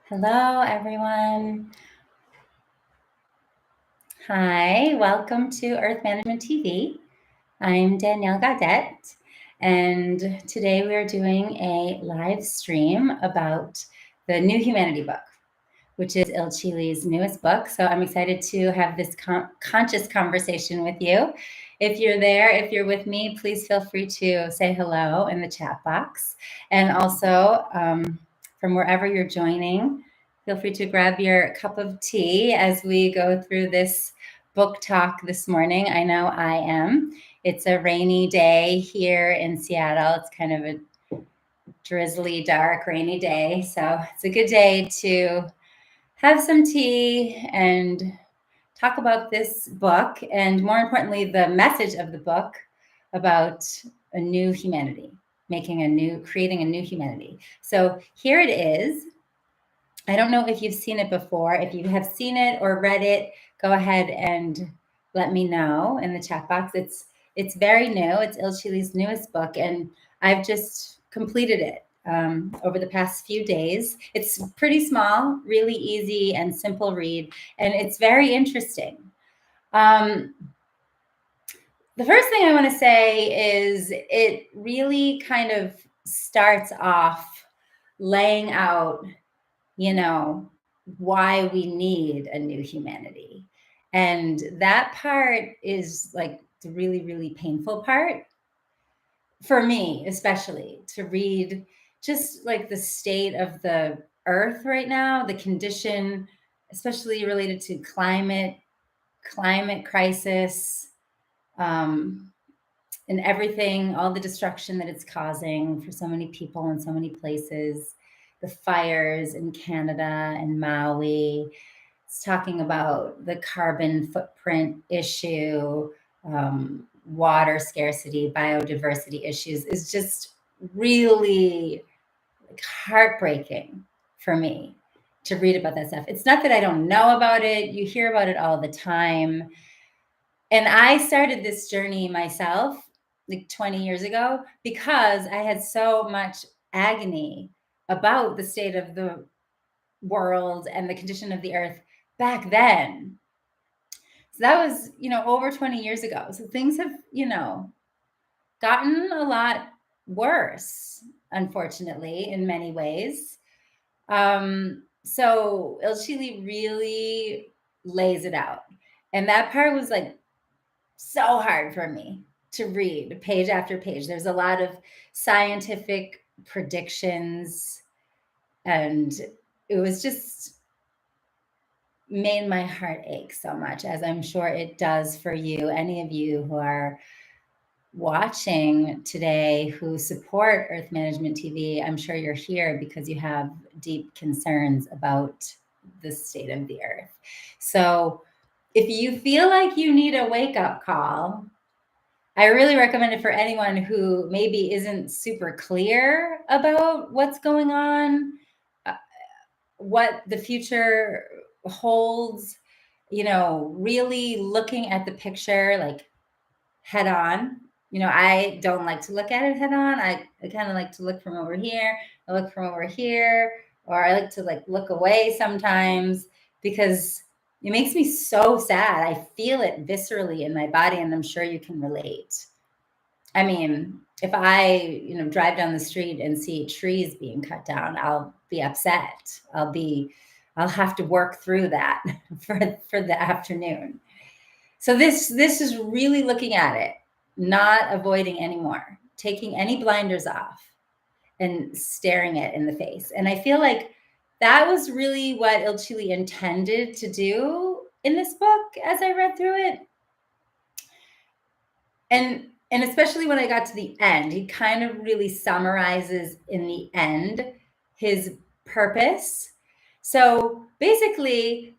Hello, everyone. Hi, welcome to Earth Management TV. I'm Danielle Gaudette, and today we are doing a live stream about the New Humanity book, which is Ilchi Lee's newest book. So I'm excited to have this conscious conversation with you. If you're there, if you're with me, please feel free to say hello in the chat box. And also, from wherever you're joining, feel free to grab your cup of tea as we go through this book talk this morning. I know I am. It's a rainy day here in Seattle. It's kind of a drizzly, dark, rainy day. So it's a good day to have some tea and talk about this book, and more importantly, the message of the book about a new humanity, creating a new humanity. So here it is. I don't know if you've seen it before. If you have seen it or read it, go ahead and let me know in the chat box. It's very new. It's Ilchi Lee's newest book, and I've just completed it over the past few days. It's pretty small, really easy and simple read, and it's very interesting. The first thing I want to say is it really kind of starts off laying out, why we need a new humanity. And that part is like the really, really painful part for me, especially to read just like the state of the earth right now, the condition, especially related to climate crisis, and everything, all the destruction that it's causing for so many people in so many places, the fires in Canada and Maui. It's talking about the carbon footprint issue, water scarcity, biodiversity issues is just really heartbreaking for me to read about that stuff. It's not that I don't know about it. You hear about it all the time. And I started this journey myself like 20 years ago because I had so much agony about the state of the world and the condition of the earth back then. So that was, over 20 years ago. So things have, gotten a lot worse, unfortunately, in many ways. So Ilchi Lee really lays it out. And that part was like so hard for me to read page after page. There's a lot of scientific predictions, and it was just made my heart ache so much, as I'm sure it does for you, any of you who are watching today who support Earth Management TV. I'm sure you're here because you have deep concerns about the state of the earth. So if you feel like you need a wake-up call, I really recommend it for anyone who maybe isn't super clear about what's going on, what the future holds, really looking at the picture like head on. I don't like to look at it head on. I kind of like to look from over here, I look from over here, or I like to look away sometimes because it makes me so sad. I feel it viscerally in my body, and I'm sure you can relate. I mean, if I, drive down the street and see trees being cut down, I'll be upset. I'll have to work through that for the afternoon. So this is really looking at it, not avoiding anymore, taking any blinders off and staring it in the face. And I feel like that was really what Ilchi Lee intended to do in this book as I read through it. And especially when I got to the end, he kind of really summarizes in the end his purpose. So basically,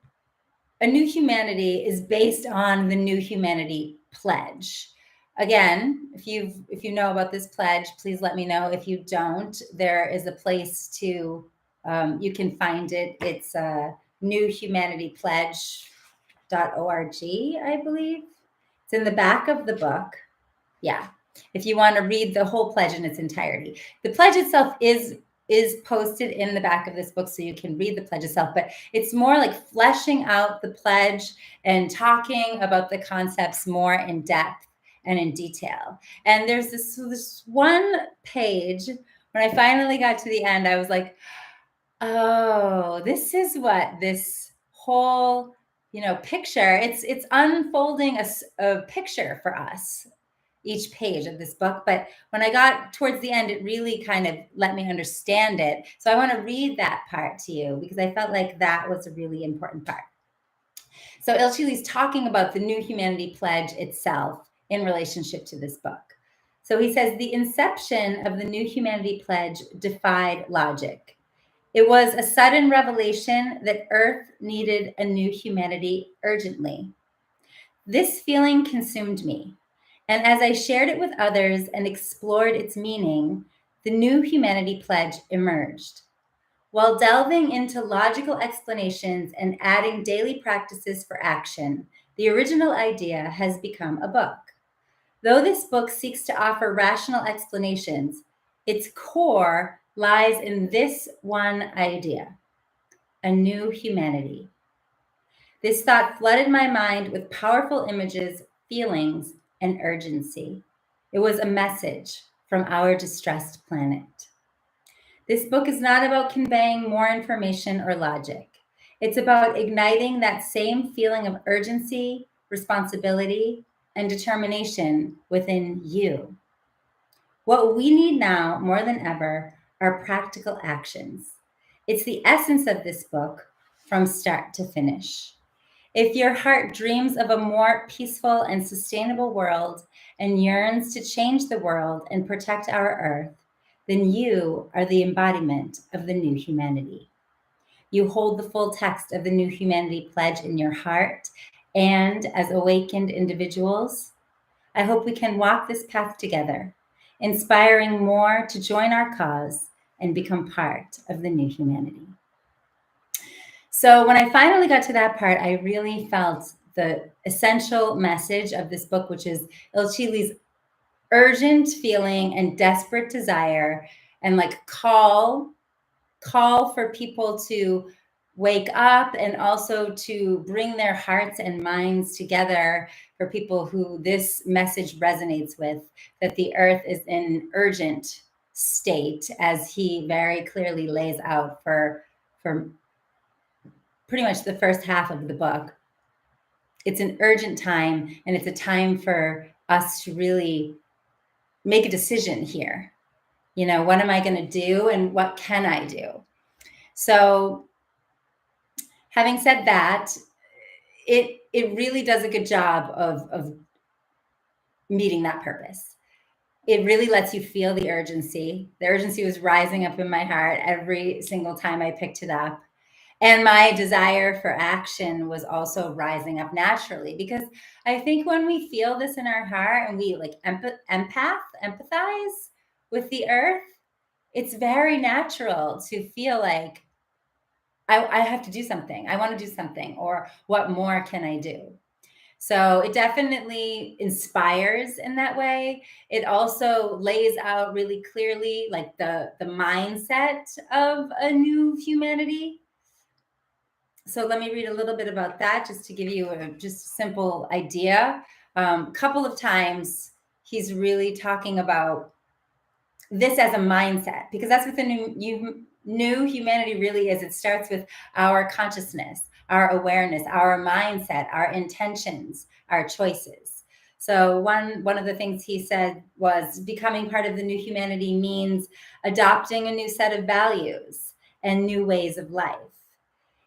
a new humanity is based on the New Humanity Pledge. Again, if you know about this pledge, please let me know. If you don't, there is a place to, you can find it. It's newhumanitypledge.org, I believe. It's in the back of the book. Yeah, if you want to read the whole pledge in its entirety. The pledge itself is is posted in the back of this book so you can read the pledge itself, but it's more like fleshing out the pledge and talking about the concepts more in depth and in detail. And there's this one page, when I finally got to the end, I was like, oh, this is what this whole, picture, it's unfolding a picture for us, each page of this book. But when I got towards the end, it really kind of let me understand it. So I want to read that part to you because I felt like that was a really important part. So Ilchi Lee's talking about the New Humanity Pledge itself in relationship to this book. So he says, the inception of the New Humanity Pledge defied logic. It was a sudden revelation that Earth needed a new humanity urgently. This feeling consumed me, and as I shared it with others and explored its meaning, the New Humanity Pledge emerged. While delving into logical explanations and adding daily practices for action, the original idea has become a book. Though this book seeks to offer rational explanations, its core lies in this one idea: a new humanity. This thought flooded my mind with powerful images, feelings, and urgency. It was a message from our distressed planet. This book is not about conveying more information or logic. It's about igniting that same feeling of urgency, responsibility, and determination within you. What we need now, more than ever, are practical actions. It's the essence of this book from start to finish. If your heart dreams of a more peaceful and sustainable world and yearns to change the world and protect our Earth, then you are the embodiment of the new humanity. You hold the full text of the New Humanity Pledge in your heart, and as awakened individuals, I hope we can walk this path together, inspiring more to join our cause and become part of the new humanity. So when I finally got to that part, I really felt the essential message of this book, which is Ilchi Lee's urgent feeling and desperate desire and like call for people to wake up and also to bring their hearts and minds together for people who this message resonates with, that the Earth is in urgent state, as he very clearly lays out for pretty much the first half of the book. It's an urgent time, and it's a time for us to really make a decision here. What am I going to do and what can I do? So having said that, it really does a good job of meeting that purpose. It really lets you feel the urgency. The urgency was rising up in my heart every single time I picked it up. And my desire for action was also rising up naturally, because I think when we feel this in our heart and we like empathize with the Earth, it's very natural to feel like I have to do something. I want to do something, or what more can I do? So it definitely inspires in that way. It also lays out really clearly like the mindset of a new humanity. So let me read a little bit about that just to give you just a simple idea. A couple of times he's really talking about this as a mindset, because that's what the new humanity really is. It starts with our consciousness, our awareness, our mindset, our intentions, our choices. So one of the things he said was becoming part of the new humanity means adopting a new set of values and new ways of life.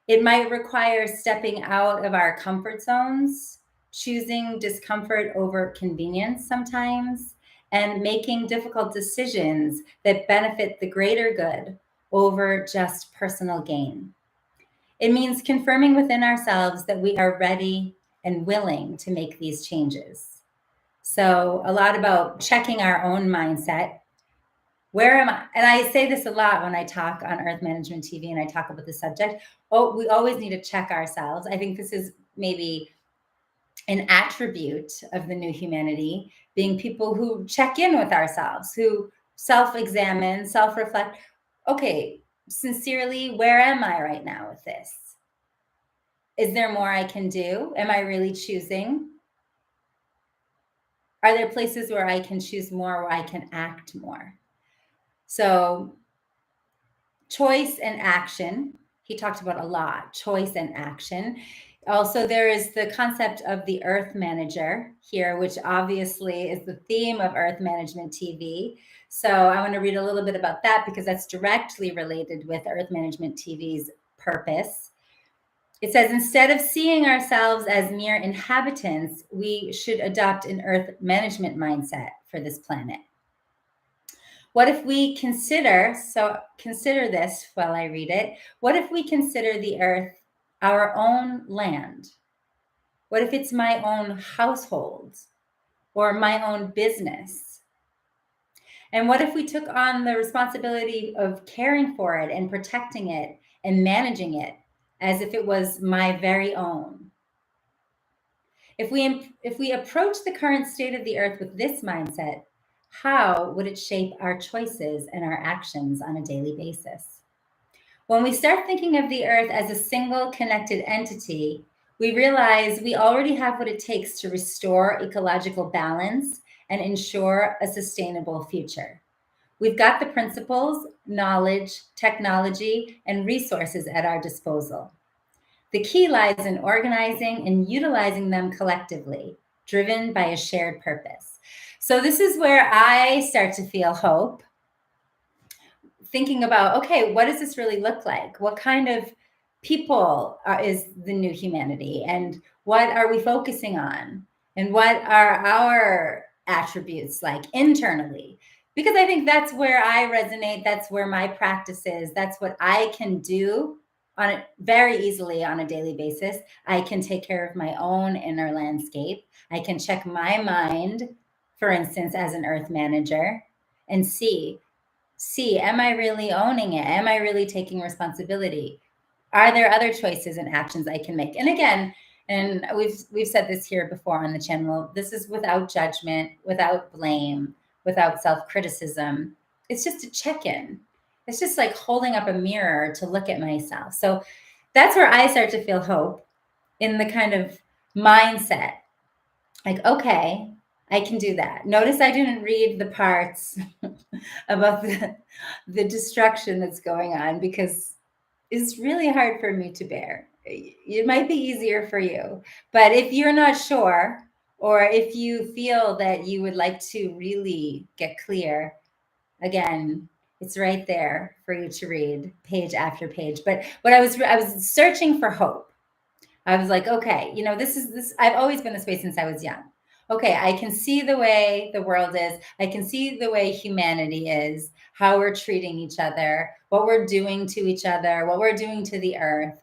It might require stepping out of our comfort zones, choosing discomfort over convenience sometimes, and making difficult decisions that benefit the greater good over just personal gain. It means confirming within ourselves that we are ready and willing to make these changes. So a lot about checking our own mindset. Where am I? And I say this a lot when I talk on Earth Management TV and I talk about the subject. Oh, we always need to check ourselves. I think this is maybe an attribute of the new humanity, being people who check in with ourselves, who self-examine, self-reflect. okay, sincerely, where am I right now with this? Is there more I can do? Am I really choosing? Are there places where I can choose more, where I can act more? So, choice and action, he talked about a lot, choice and action. Also, there is the concept of the earth manager here, which obviously is the theme of Earth Management TV. So, I want to read a little bit about that because that's directly related with Earth Management TV's purpose. It says, instead of seeing ourselves as mere inhabitants, we should adopt an earth management mindset for this planet. What if we consider, so consider this while I read it. What if we consider the earth our own land? What if it's my own household or my own business? And what if we took on the responsibility of caring for it and protecting it and managing it as if it was my very own? If we approach the current state of the earth with this mindset, how would it shape our choices and our actions on a daily basis? When we start thinking of the earth as a single connected entity, we realize we already have what it takes to restore ecological balance and ensure a sustainable future. We've got the principles, knowledge, technology, and resources at our disposal. The key lies in organizing and utilizing them collectively, driven by a shared purpose. So, this is where I start to feel hope, thinking about, okay, what does this really look like? What kind of people is the new humanity? And what are we focusing on? And what are our attributes like internally? Because I think that's where I resonate. That's where my practice is. That's what I can do on it very easily on a daily basis. I can take care of my own inner landscape. I can check my mind, for instance, as an earth manager, and see, am I really owning it? Am I really taking responsibility? Are there other choices and actions I can make? And again, and we've said this here before on the channel, this is without judgment, without blame, without self-criticism. It's just a check-in. It's just like holding up a mirror to look at myself. So that's where I start to feel hope, in the kind of mindset. Like, okay, I can do that. Notice I didn't read the parts about the destruction that's going on, because it's really hard for me to bear. It might be easier for you. But if you're not sure, or if you feel that you would like to really get clear, again, it's right there for you to read page after page. But what I was searching for hope. I was like, okay, this, I've always been this way since I was young. Okay, I can see the way the world is. I can see the way humanity is, how we're treating each other, what we're doing to each other, what we're doing to the earth,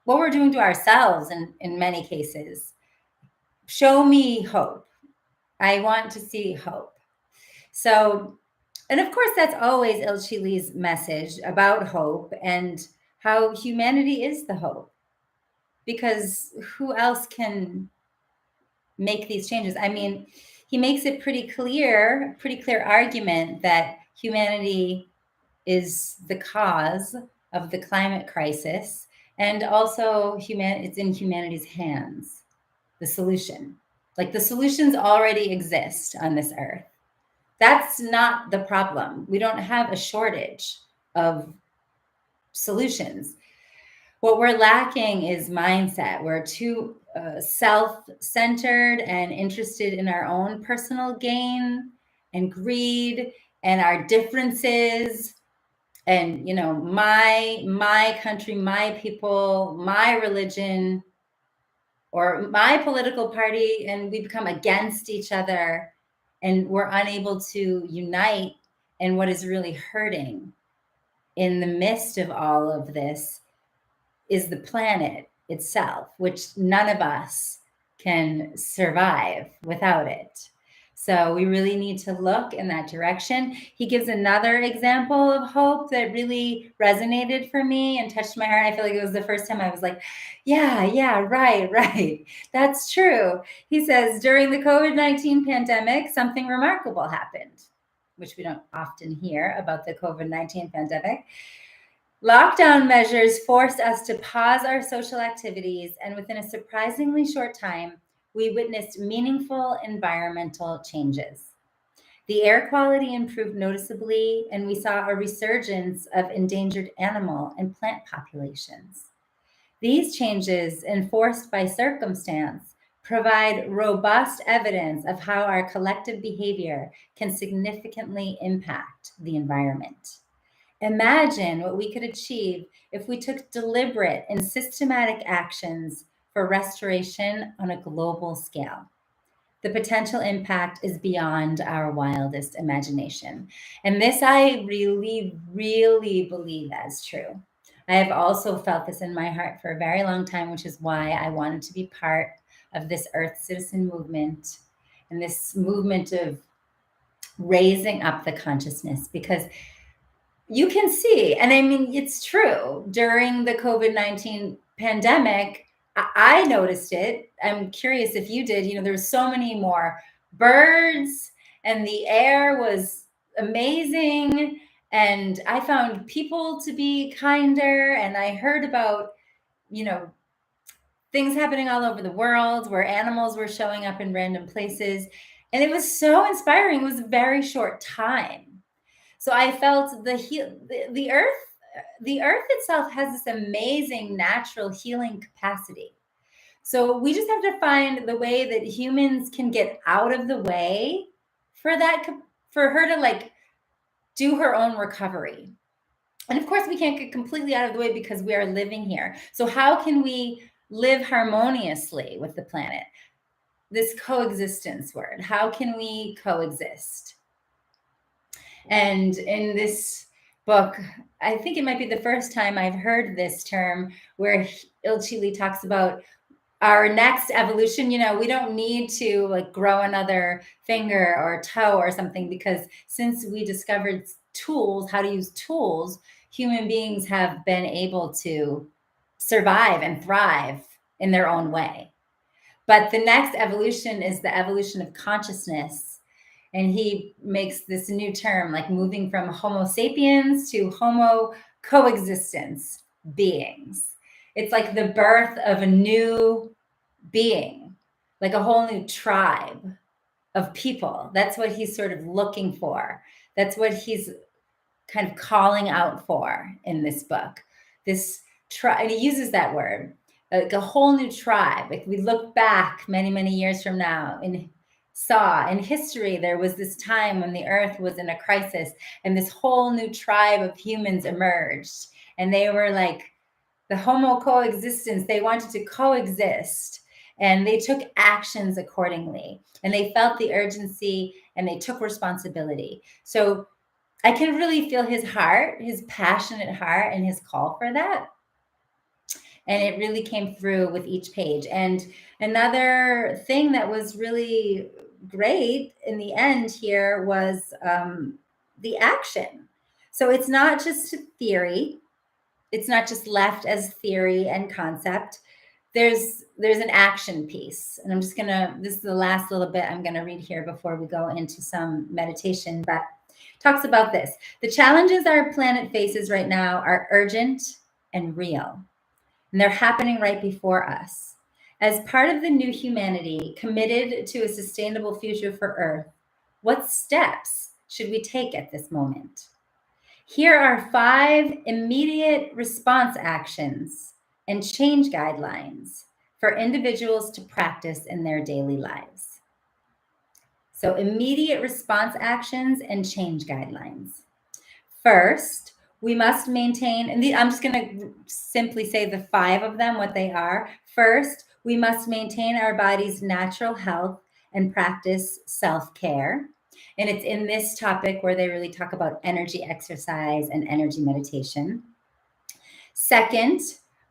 what we're doing to ourselves in many cases. Show me hope. I want to see hope. So, and of course, that's always Ilchi Lee's message about hope and how humanity is the hope. Because who else can make these changes? I mean, he makes it pretty clear argument that humanity is the cause of the climate crisis, and also it's in humanity's hands, the solution. Like, the solutions already exist on this earth. That's not the problem. We don't have a shortage of solutions. What we're lacking is mindset. We're too self-centered and interested in our own personal gain and greed and our differences, and my country, my people, my religion, or my political party, and we become against each other, and we're unable to unite. And what is really hurting in the midst of all of this is the planet itself, which none of us can survive without it. So we really need to look in that direction. He gives another example of hope that really resonated for me and touched my heart. I feel like it was the first time I was like, yeah, right. That's true. He says, during the COVID-19 pandemic, something remarkable happened. which we don't often hear about the COVID-19 pandemic. Lockdown measures forced us to pause our social activities, and within a surprisingly short time, we witnessed meaningful environmental changes. The air quality improved noticeably, and we saw a resurgence of endangered animal and plant populations. These changes, enforced by circumstance, provide robust evidence of how our collective behavior can significantly impact the environment. Imagine what we could achieve if we took deliberate and systematic actions for restoration on a global scale. The potential impact is beyond our wildest imagination. And this I really, really believe as true. I have also felt this in my heart for a very long time, which is why I wanted to be part of this Earth Citizen movement and this movement of raising up the consciousness, because you can see, and I mean, it's true, during the COVID-19 pandemic, I noticed it. I'm curious if you did. There was so many more birds, and the air was amazing. And I found people to be kinder. And I heard about, things happening all over the world where animals were showing up in random places. And it was so inspiring. It was a very short time. So I felt the earth itself has this amazing natural healing capacity. So we just have to find the way that humans can get out of the way for her to do her own recovery. And of course, we can't get completely out of the way because we are living here. So how can we live harmoniously with the planet? This coexistence word. How can we coexist? And in this book, I think it might be the first time I've heard this term, where Ilchi Lee talks about our next evolution. We don't need to grow another finger or toe or something, because since we discovered tools, how to use tools, human beings have been able to survive and thrive in their own way. But the next evolution is the evolution of consciousness. And he makes this new term, moving from Homo sapiens to Homo coexistence beings. It's like the birth of a new being, like a whole new tribe of people. That's what he's sort of looking for. That's what he's kind of calling out for in this book. This tribe, and he uses that word, like a whole new tribe. Like we look back many, many years from now and saw in history, there was this time when the earth was in a crisis and this whole new tribe of humans emerged. And they were like the Homo coexistence. They wanted to coexist, and they took actions accordingly, and they felt the urgency, and they took responsibility. So I can really feel his heart, his passionate heart, and his call for that. And it really came through with each page. And another thing that was really great in the end here was the action. So it's not just theory. It's not just left as theory and concept. There's an action piece. And this is the last little bit I'm gonna read here before we go into some meditation, but talks about this. The challenges our planet faces right now are urgent and real. And they're happening right before us. As part of the new humanity committed to a sustainable future for Earth, what steps should we take at this moment? Here are 5 immediate response actions and change guidelines for individuals to practice in their daily lives. So immediate response actions and change guidelines. First, we must maintain, and I'm just going to simply say the 5 of them, what they are. First, we must maintain our body's natural health and practice self-care. And it's in this topic where they really talk about energy exercise and energy meditation. Second,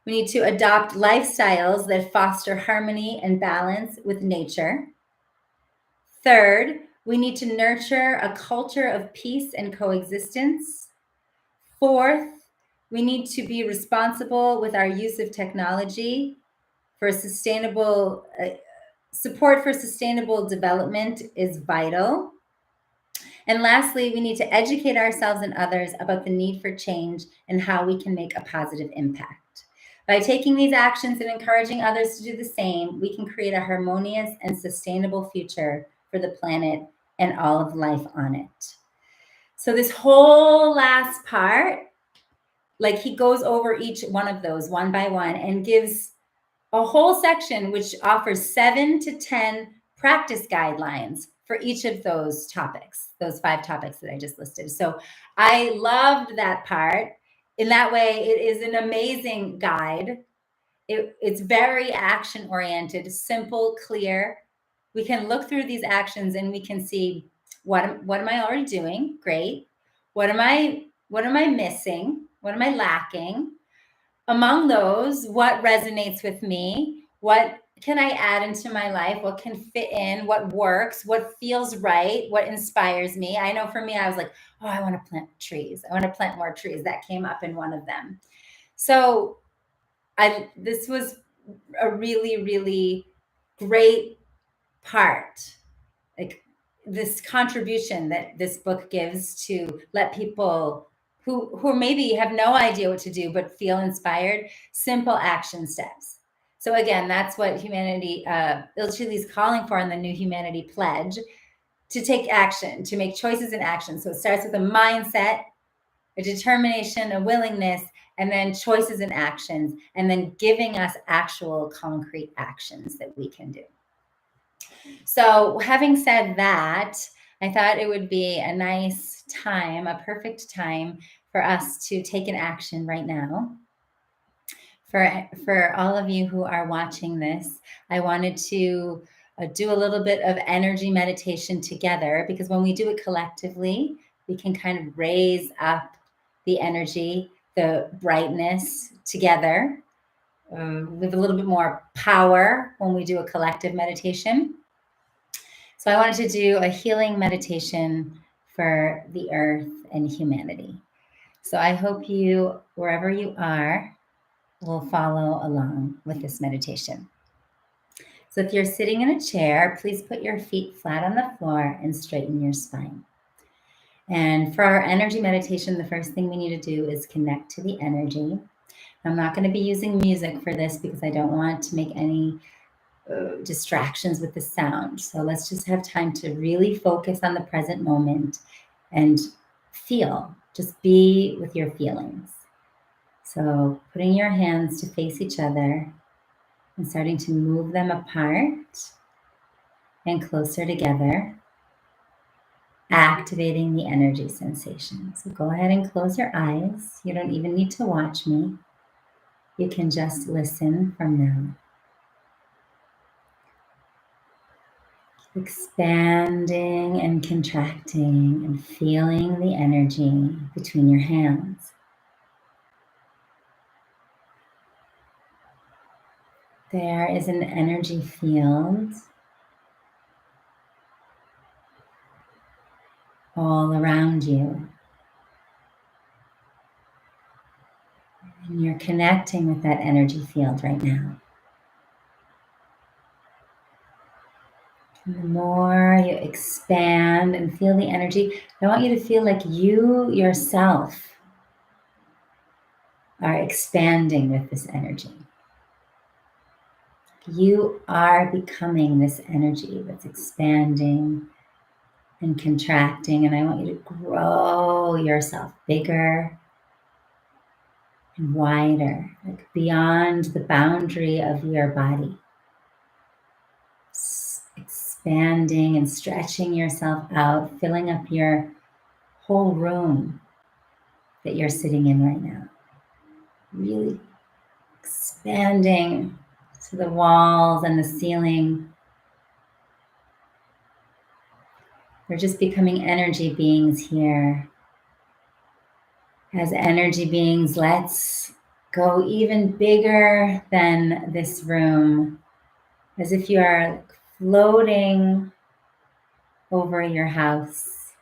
we need to adopt lifestyles that foster harmony and balance with nature. Third, we need to nurture a culture of peace and coexistence. Fourth, we need to be responsible with our use of technology for support for sustainable development is vital. And lastly, we need to educate ourselves and others about the need for change and how we can make a positive impact. By taking these actions and encouraging others to do the same, we can create a harmonious and sustainable future for the planet and all of life on it. So this whole last part, like he goes over each one of those one by one and gives a whole section which offers 7 to 10 practice guidelines for each of those topics, those 5 topics that I just listed. So I loved that part. In that way, it is an amazing guide. It's very action oriented, simple, clear. We can look through these actions and we can see what am I already doing? Great. What am I missing? What am I lacking? Among those, what resonates with me? What can I add into my life? What can fit in? What works? What feels right? What inspires me? I know for me, I was like, oh, I want to plant trees. I want to plant more trees. That came up in one of them. So this was a really, really great part, like this contribution that this book gives to let people who maybe have no idea what to do but feel inspired, simple action steps. So again, that's what humanity, Ilchi Lee's calling for in the New Humanity Pledge, to take action, to make choices and actions. So it starts with a mindset, a determination, a willingness, and then choices and actions, and then giving us actual concrete actions that we can do. So having said that, I thought it would be a nice time, a perfect time for us to take an action right now. For all of you who are watching this, I wanted to do a little bit of energy meditation together, because when we do it collectively, we can kind of raise up the energy, the brightness together. With a little bit more power when we do a collective meditation. So I wanted to do a healing meditation for the earth and humanity. So I hope you, wherever you are, will follow along with this meditation. So if you're sitting in a chair, please put your feet flat on the floor and straighten your spine. And for our energy meditation, the first thing we need to do is connect to the energy. I'm not going to be using music for this because I don't want to make any distractions with the sound. So let's just have time to really focus on the present moment and feel, just be with your feelings. So putting your hands to face each other and starting to move them apart and closer together, activating the energy sensation. So go ahead and close your eyes. You don't even need to watch me. You can just listen from now. Expanding and contracting and feeling the energy between your hands. There is an energy field all around you. And you're connecting with that energy field right now. And the more you expand and feel the energy, I want you to feel like you yourself are expanding with this energy. You are becoming this energy that's expanding and contracting, and I want you to grow yourself bigger and wider, like beyond the boundary of your body. Expanding and stretching yourself out, filling up your whole room that you're sitting in right now. Really expanding to the walls and the ceiling. We're just becoming energy beings here. As energy beings, let's go even bigger than this room, as if you are floating over your house.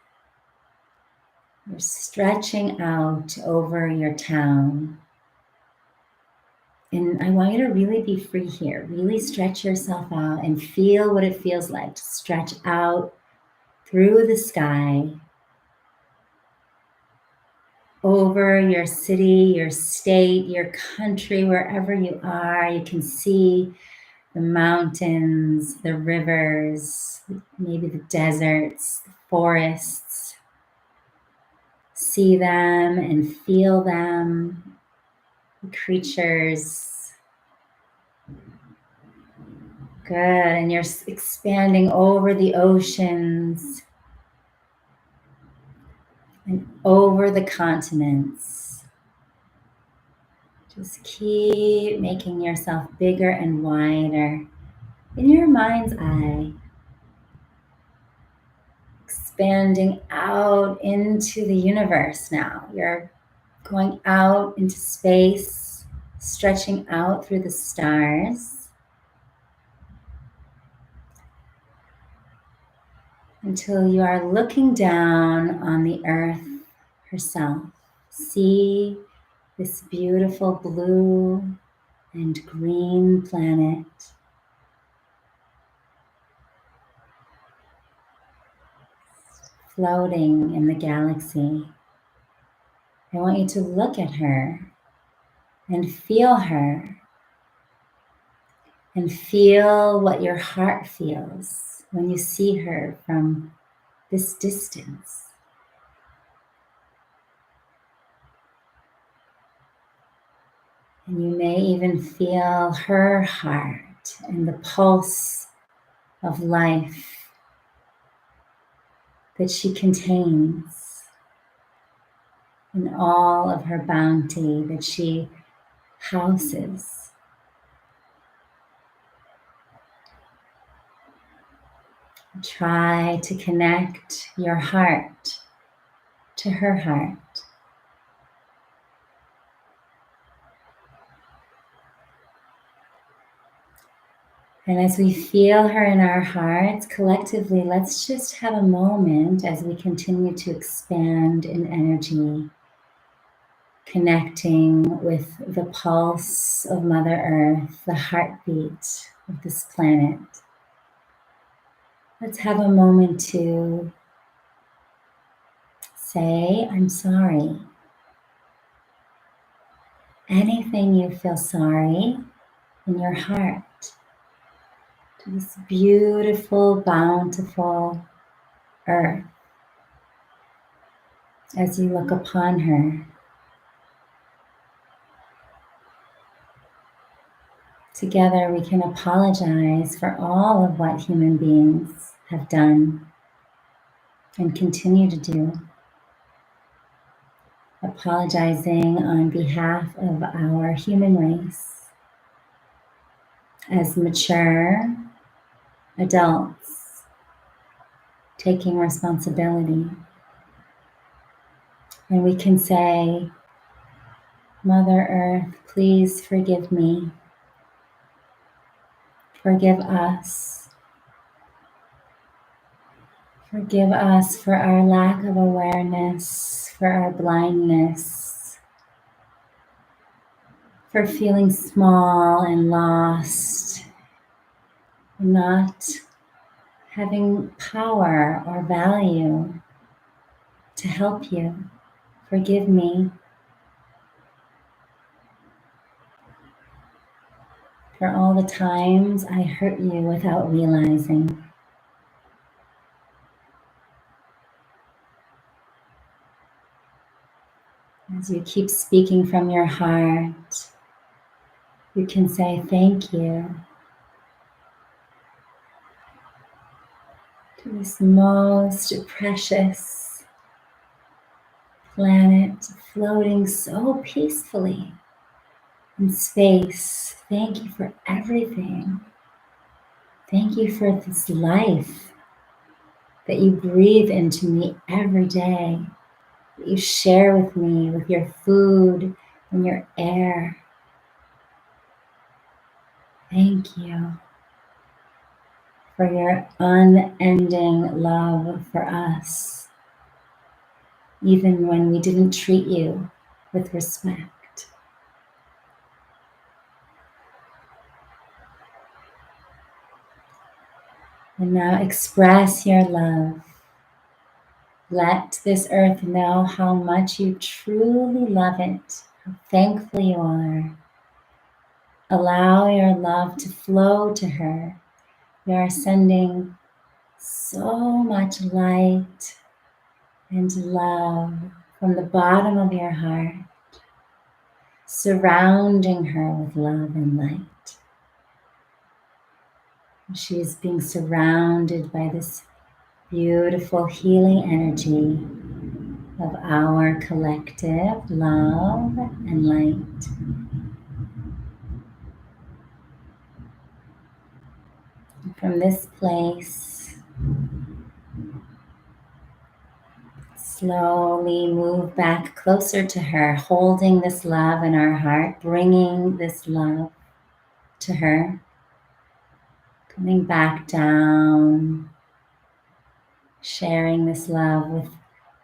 You're stretching out over your town. And I want you to really be free here. Really stretch yourself out and feel what it feels like to stretch out through the sky over your city, your state, your country, wherever you are. You can see the mountains, the rivers, maybe the deserts, the forests. See them and feel them, the creatures. Good. And you're expanding over the oceans and over the continents. Just keep making yourself bigger and wider in your mind's eye. Expanding out into the universe now. You're going out into space, stretching out through the stars until you are looking down on the earth herself. See this beautiful blue and green planet. Floating in the galaxy. I want you to look at her and feel her and feel what your heart feels when you see her from this distance. And you may even feel her heart and the pulse of life that she contains in all of her bounty that she houses. Try to connect your heart to her heart. And as we feel her in our hearts, collectively, let's just have a moment as we continue to expand in energy, connecting with the pulse of Mother Earth, the heartbeat of this planet. Let's have a moment to say, I'm sorry. Anything you feel sorry in your heart to this beautiful, bountiful earth as you look upon her. Together we can apologize for all of what human beings have done and continue to do. Apologizing on behalf of our human race as mature adults taking responsibility. And we can say, Mother Earth, please forgive me. Forgive us. Forgive us for our lack of awareness, for our blindness, for feeling small and lost, not having power or value to help you. Forgive me for all the times I hurt you without realizing. As you keep speaking from your heart, you can say thank you to this most precious planet floating so peacefully in space. Thank you for everything. Thank you for this life that you breathe into me every day, that you share with me with your food and your air. Thank you for your unending love for us, even when we didn't treat you with respect. And now express your love Let this earth know how much you truly love it, how thankful you are. Allow your love to flow to her. You are sending so much light and love from the bottom of your heart, surrounding her with love and light. She is being surrounded by this beautiful healing energy of our collective love and light. From this place, slowly move back closer to her, holding this love in our heart, bringing this love to her, coming back down, sharing this love with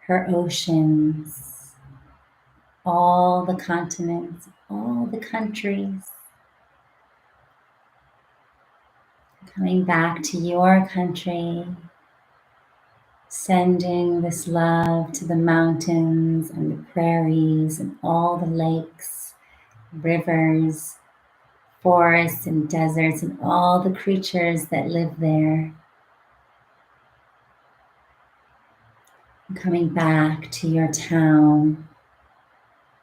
her oceans, all the continents, all the countries, coming back to your country, sending this love to the mountains and the prairies and all the lakes, rivers, forests and deserts and all the creatures that live there. Coming back to your town,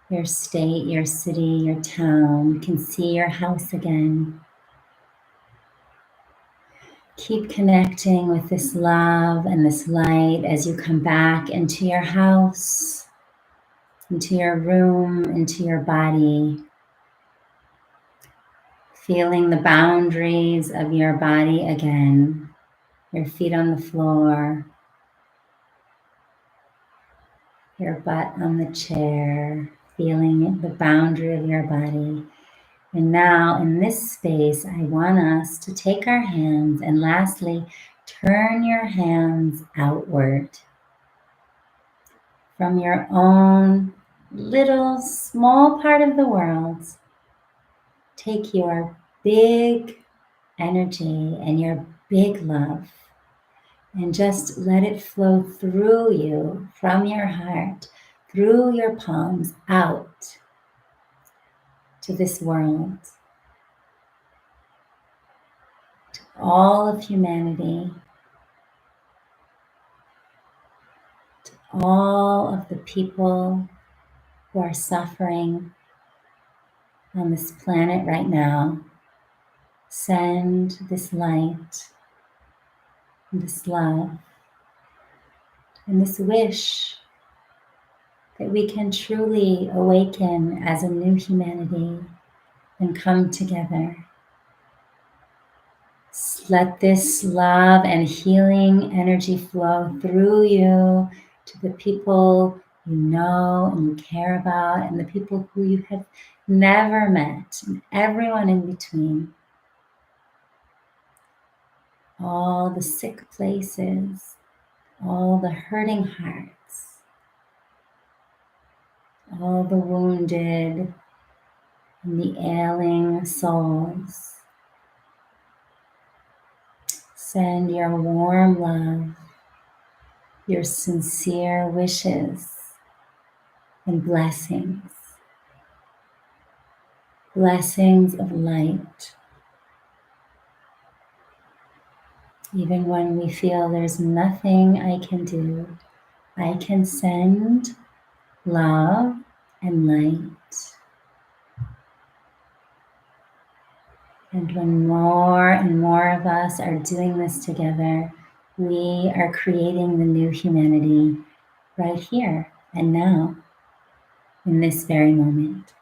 your state, your city, your town. You can see your house again. Keep connecting with this love and this light as you come back into your house, into your room, into your body. Feeling the boundaries of your body again. Your feet on the floor, your butt on the chair, feeling the boundary of your body. And now in this space, I want us to take our hands and lastly, turn your hands outward from your own little small part of the world. Take your big energy and your big love and just let it flow through you, from your heart, through your palms, out to this world, to all of humanity, to all of the people who are suffering on this planet right now. Send this light, this love, and this wish that we can truly awaken as a new humanity and come together. Let this love and healing energy flow through you to the people you know and you care about and the people who you have never met and everyone in between. All the sick places, all the hurting hearts, all the wounded and the ailing souls. Send your warm love, your sincere wishes and blessings. Blessings of light. Even when we feel there's nothing I can do, I can send love and light. And when more and more of us are doing this together, we are creating the new humanity right here and now, in this very moment.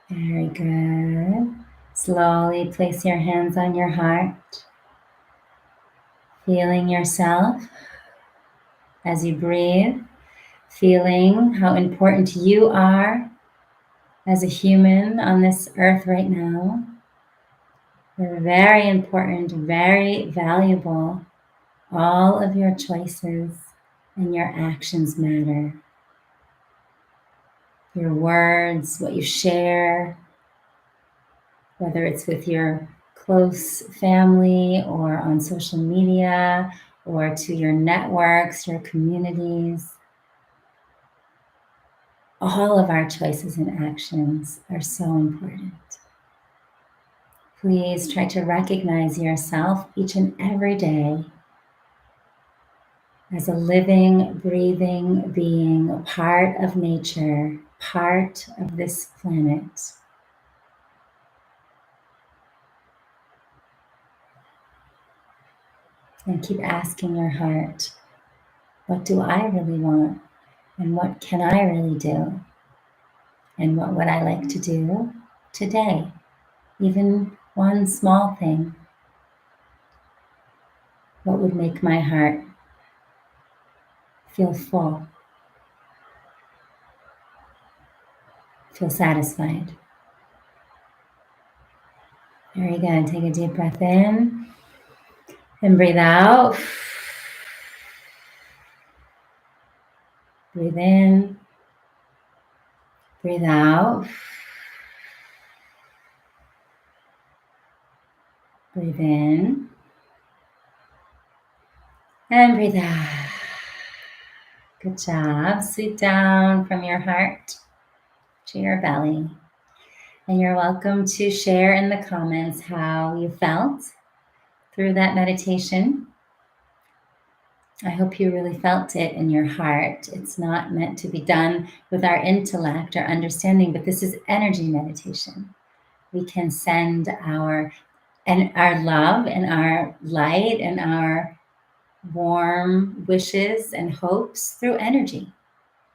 Very good. Slowly place your hands on your heart, feeling yourself as you breathe, feeling how important you are as a human on this earth right now. You're very important, very valuable. All of your choices and your actions matter. Your words, what you share, whether it's with your close family or on social media or to your networks, your communities. All of our choices and actions are so important. Please try to recognize yourself each and every day as a living, breathing being, part of nature, part of this planet. And keep asking your heart, what do I really want? And what can I really do? And what would I like to do today? Even one small thing. What would make my heart feel full, feel satisfied? Very good. Take a deep breath in and breathe out. Breathe in, breathe out. Breathe in and breathe out. Good job. Sit down from your heart to your belly. And you're welcome to share in the comments how you felt through that meditation. I hope you really felt it in your heart. It's not meant to be done with our intellect or understanding, but this is energy meditation. We can send our love and our light and our warm wishes and hopes through energy.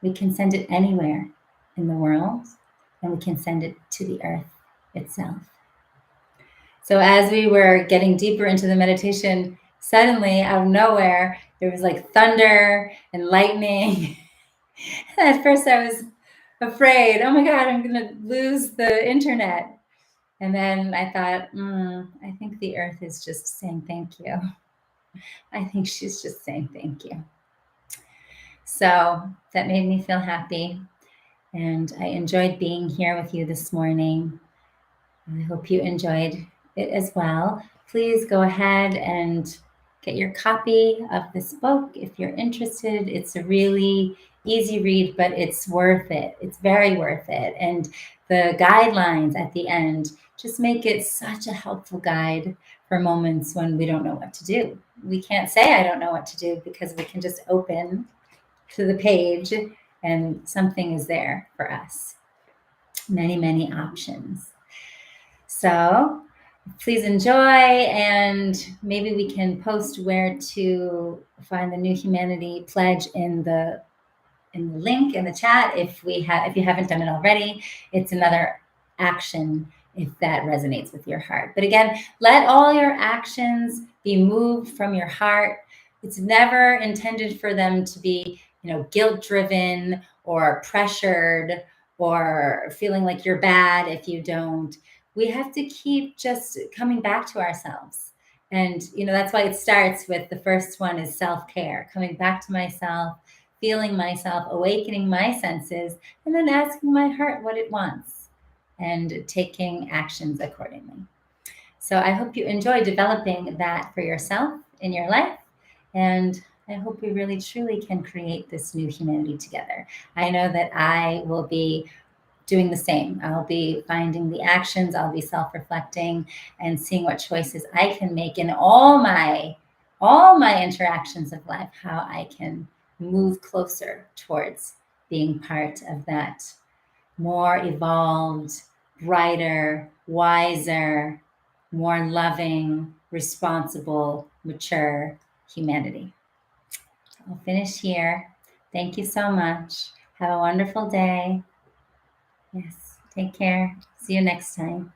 We can send it anywhere in the world, and we can send it to the earth itself. So as we were getting deeper into the meditation, suddenly out of nowhere, there was like thunder and lightning. And at first I was afraid, oh my God, I'm going to lose the internet. And then I thought, I think the earth is just saying thank you. I think she's just saying thank you. So that made me feel happy. And I enjoyed being here with you this morning. I hope you enjoyed it as well. Please go ahead and get your copy of this book if you're interested. It's a really easy read, but it's worth it. It's very worth it. And the guidelines at the end just make it such a helpful guide for moments when we don't know what to do. We can't say I don't know what to do because we can just open to the page and something is there for us. Many, many options. So please enjoy, and maybe we can post where to find the New Humanity Pledge in the link in the chat if you haven't done it already. It's another action if that resonates with your heart. But again, let all your actions be moved from your heart. It's never intended for them to be, guilt-driven or pressured or feeling like you're bad if you don't. We have to keep just coming back to ourselves. And, that's why it starts with the first one is self-care, coming back to myself, feeling myself, awakening my senses, and then asking my heart what it wants and taking actions accordingly. So I hope you enjoy developing that for yourself in your life. And I hope we really, truly can create this new humanity together. I know that I will be doing the same. I'll be finding the actions, I'll be self-reflecting and seeing what choices I can make in all my interactions of life, how I can move closer towards being part of that more evolved, brighter, wiser, more loving, responsible, mature humanity. I'll finish here. Thank you so much. Have a wonderful day. Yes, take care. See you next time.